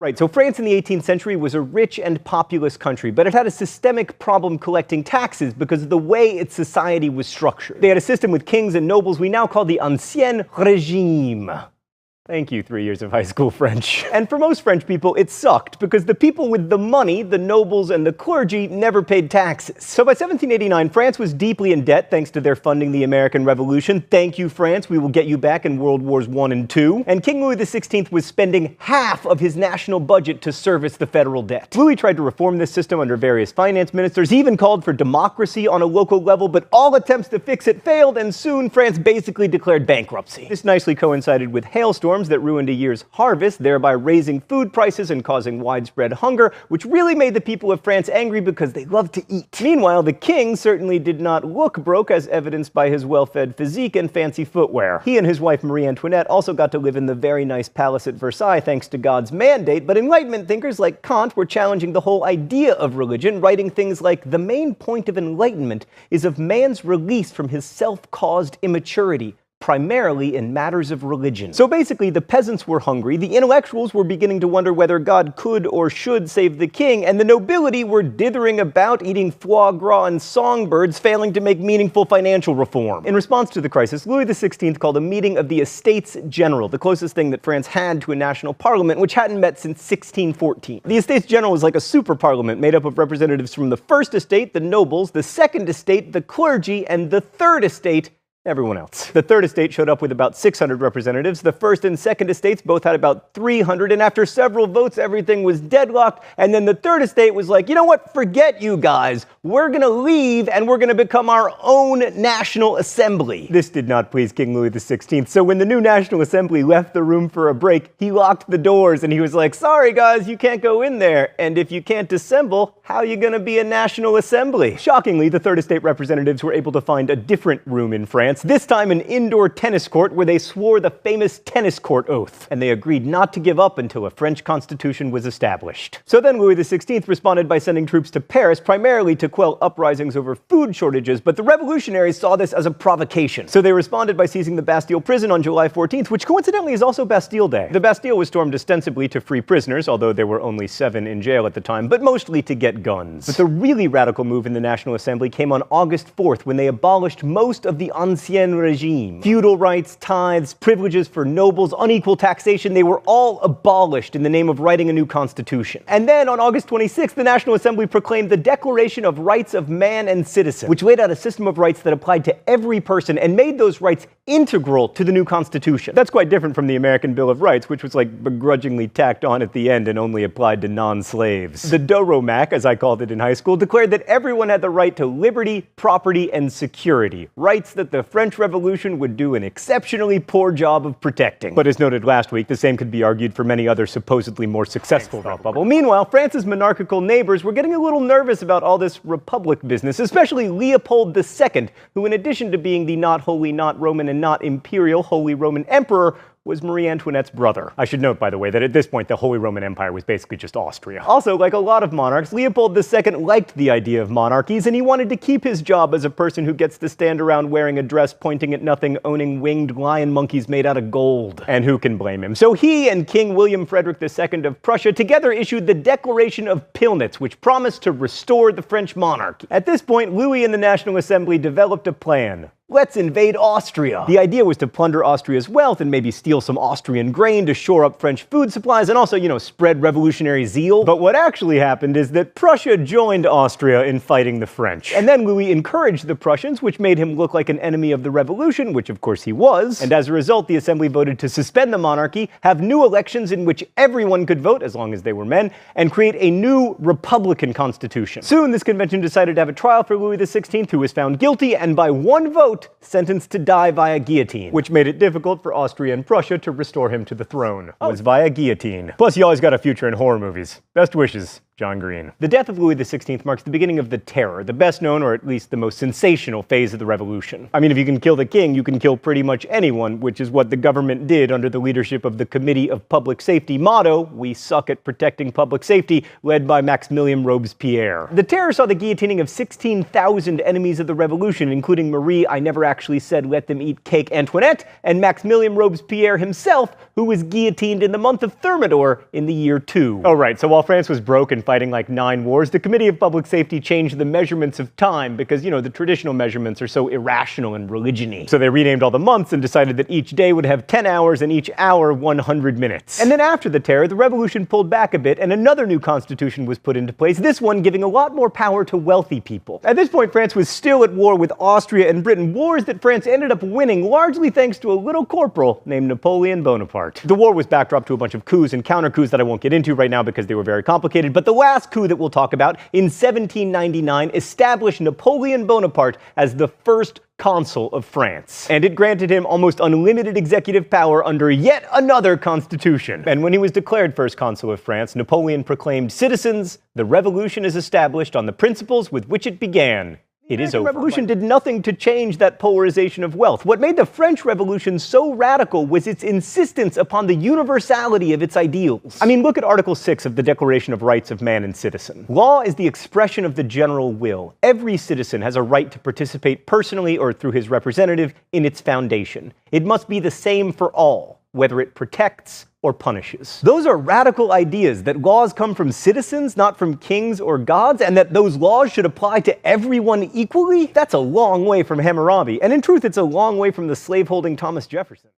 Right, so France in the 18th century was a rich and populous country, but it had a systemic problem collecting taxes because of the way its society was structured. They had a system with kings and nobles we now call the Ancien Régime. Thank you, 3 years of high school French. And for most French people, it sucked because the people with the money, the nobles and the clergy, never paid taxes. So by 1789, France was deeply in debt thanks to their funding the American Revolution. Thank you, France. We will get you back in World Wars I and II. And King Louis XVI was spending half of his national budget to service the federal debt. Louis tried to reform this system under various finance ministers. He even called for democracy on a local level, but all attempts to fix it failed, and soon France basically declared bankruptcy. This nicely coincided with hailstorms that ruined a year's harvest, thereby raising food prices and causing widespread hunger, which really made the people of France angry because they love to eat. Meanwhile, the king certainly did not look broke, as evidenced by his well-fed physique and fancy footwear. He and his wife Marie Antoinette also got to live in the very nice palace at Versailles thanks to God's mandate, but Enlightenment thinkers like Kant were challenging the whole idea of religion, writing things like, "The main point of enlightenment is of man's release from his self-caused immaturity, primarily in matters of religion." So basically, the peasants were hungry, the intellectuals were beginning to wonder whether God could or should save the king, and the nobility were dithering about, eating foie gras and songbirds, failing to make meaningful financial reform. In response to the crisis, Louis XVI called a meeting of the Estates General, the closest thing that France had to a national parliament, which hadn't met since 1614. The Estates General was like a super parliament made up of representatives from the first estate, the nobles, the second estate, the clergy, and the third estate, everyone else. The third estate showed up with about 600 representatives. The first and second estates both had about 300, and after several votes, everything was deadlocked. And then the third estate was like, you know what, forget you guys. We're gonna leave and we're gonna become our own National Assembly. This did not please King Louis XVI, so when the new National Assembly left the room for a break, he locked the doors and he was like, sorry guys, you can't go in there. And if you can't assemble, how are you gonna be a National Assembly? Shockingly, the third estate representatives were able to find a different room in France, this time an indoor tennis court where they swore the famous tennis court oath, and they agreed not to give up until a French constitution was established. So then Louis XVI responded by sending troops to Paris, primarily to quell uprisings over food shortages, but the revolutionaries saw this as a provocation. So they responded by seizing the Bastille prison on July 14th, which coincidentally is also Bastille Day. The Bastille was stormed ostensibly to free prisoners, although there were only 7 in jail at the time, but mostly to get guns. But the really radical move in the National Assembly came on August 4th, when they abolished most of the Ancien Régime. Feudal rights, tithes, privileges for nobles, unequal taxation, they were all abolished in the name of writing a new constitution. And then on August 26th, the National Assembly proclaimed the Declaration of Rights of Man and Citizen, which laid out a system of rights that applied to every person and made those rights integral to the new constitution. That's quite different from the American Bill of Rights, which was like begrudgingly tacked on at the end and only applied to non-slaves. The Doromac, as I called it in high school, declared that everyone had the right to liberty, property, and security, rights that the French Revolution would do an exceptionally poor job of protecting. But as noted last week, the same could be argued for many other supposedly more successful thought bubble. Meanwhile, France's monarchical neighbors were getting a little nervous about all this republic business, especially Leopold II, who in addition to being the not holy, not Roman, and not imperial Holy Roman Emperor, was Marie Antoinette's brother. I should note, by the way, that at this point the Holy Roman Empire was basically just Austria. Also, like a lot of monarchs, Leopold II liked the idea of monarchies, and he wanted to keep his job as a person who gets to stand around wearing a dress pointing at nothing, owning winged lion monkeys made out of gold. And who can blame him? So he and King William Frederick II of Prussia together issued the Declaration of Pillnitz, which promised to restore the French monarchy. At this point, Louis and the National Assembly developed a plan. Let's invade Austria. The idea was to plunder Austria's wealth and maybe steal some Austrian grain to shore up French food supplies and also, spread revolutionary zeal. But what actually happened is that Prussia joined Austria in fighting the French. And then Louis encouraged the Prussians, which made him look like an enemy of the revolution, which of course he was. And as a result, the assembly voted to suspend the monarchy, have new elections in which everyone could vote, as long as they were men, and create a new republican constitution. Soon, this convention decided to have a trial for Louis XVI, who was found guilty and by one vote sentenced to die via guillotine, which made it difficult for Austria and Prussia to restore him to the throne. Was via guillotine. Plus, you always got a future in horror movies. Best wishes, John Green. The death of Louis XVI marks the beginning of the Terror, the best known, or at least the most sensational phase of the revolution. I mean, if you can kill the king, you can kill pretty much anyone, which is what the government did under the leadership of the Committee of Public Safety, motto, "We suck at protecting public safety," led by Maximilien Robespierre. The Terror saw the guillotining of 16,000 enemies of the revolution, including Marie, I never actually said let them eat cake, Antoinette, and Maximilien Robespierre himself, who was guillotined in the month of Thermidor in the year 2. Oh right, so while France was broke and fighting like 9 wars, the Committee of Public Safety changed the measurements of time because, the traditional measurements are so irrational and religion-y. So they renamed all the months and decided that each day would have 10 hours and each hour 100 minutes. And then after the Terror, the revolution pulled back a bit and another new constitution was put into place, this one giving a lot more power to wealthy people. At this point, France was still at war with Austria and Britain, wars that France ended up winning largely thanks to a little corporal named Napoleon Bonaparte. The war was backdrop to a bunch of coups and counter-coups that I won't get into right now because they were very complicated, but the last coup that we'll talk about in 1799 established Napoleon Bonaparte as the first consul of France. And it granted him almost unlimited executive power under yet another constitution. And when he was declared first consul of France, Napoleon proclaimed, "Citizens, the revolution is established on the principles with which it began. It is over." The revolution did nothing to change that polarization of wealth. What made the French Revolution so radical was its insistence upon the universality of its ideals. I mean, look at Article 6 of the Declaration of Rights of Man and Citizen. Law is the expression of the general will. Every citizen has a right to participate personally or through his representative in its foundation. It must be the same for all, whether it protects or punishes. Those are radical ideas, that laws come from citizens, not from kings or gods, and that those laws should apply to everyone equally? That's a long way from Hammurabi, and in truth, it's a long way from the slave-holding Thomas Jefferson.